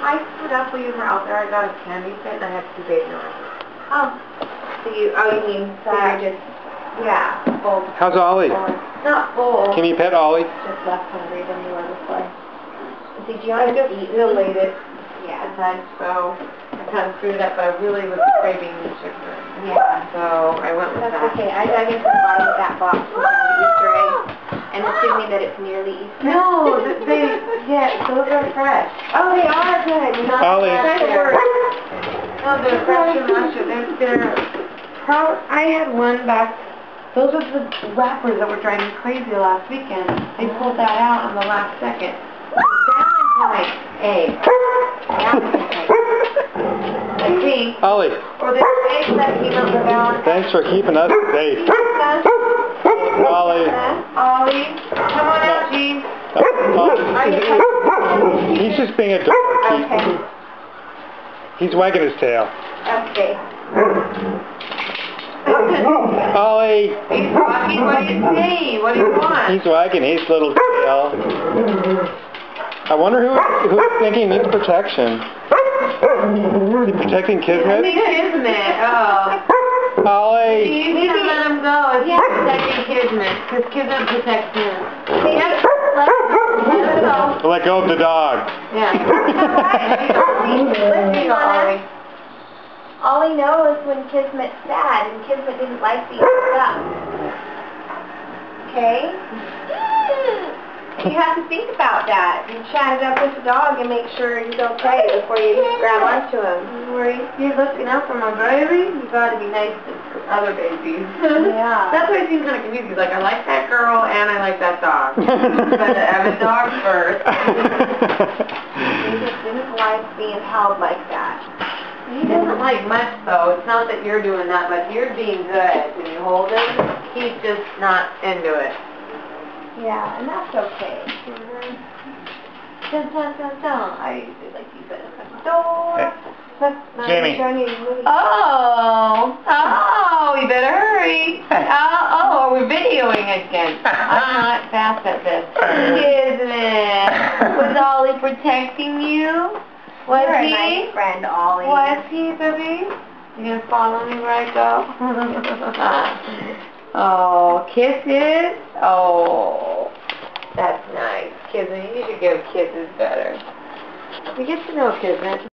I stood up when you were out there. I got a candy fit and I had 2 baby oranges. Oh. So you mean that? So you're just, yeah, full. How's Ollie? Not full. Can you pet Ollie? Just less hungry than you were before. See, Gianna just elated. Yeah. So I kind of screwed it up, but I really was craving the sugar. Yeah. So I went with that. That's okay. I dug into the bottom of that box and found the Easter eggs, and assuming that it's nearly Easter. No, those are fresh. Oh, they are good. Not Ollie. No, they're fresh and luscious. I had one back. Those are the wrappers that were driving me crazy last weekend. They pulled that out on the last second. Valentine's egg. I think. Ollie. Or the eggs that came out the Valentine's. Thanks for keeping us safe. Ollie. Ollie. Come on out, Gene. He's just being a dog. Okay. He's wagging his tail. Okay. Ollie. He's walking. What do you say? What do you want? He's wagging his little tail. I wonder who's thinking needs protection. Is he protecting Kismet? Kismet. Oh. Ollie. You need to let him go. He's protecting Kismet. Because Kismet protects him. Yep. Let him go. Let go of the dog. Yeah. Listen, Ollie. Ollie knows when Kismet's sad, and Kismet didn't like being stuck. Okay? You have to think about that and chat it up with the dog and make sure he's okay before you grab onto him. You're looking out for my baby? You gotta be nice to other babies. Yeah. That's why it seems kind of confusing. He's like, I like that girl and I like that dog. But I'm a dog first. He just didn't like being held like that. He doesn't like much though. It's not that you're doing that much. You're being good when you hold him. He's just not into it. Yeah, and that's okay. I usually like you better at the door. Jamie. Oh, you better hurry. We're videoing again. I'm not fast at this. Kismet. Was Ollie protecting you? Was he? You're a nice friend, Ollie. Was he, baby? You gonna follow me where I go? Oh, kisses? Oh, that's nice. Kismet, you should give kisses better. We get to know Kismet.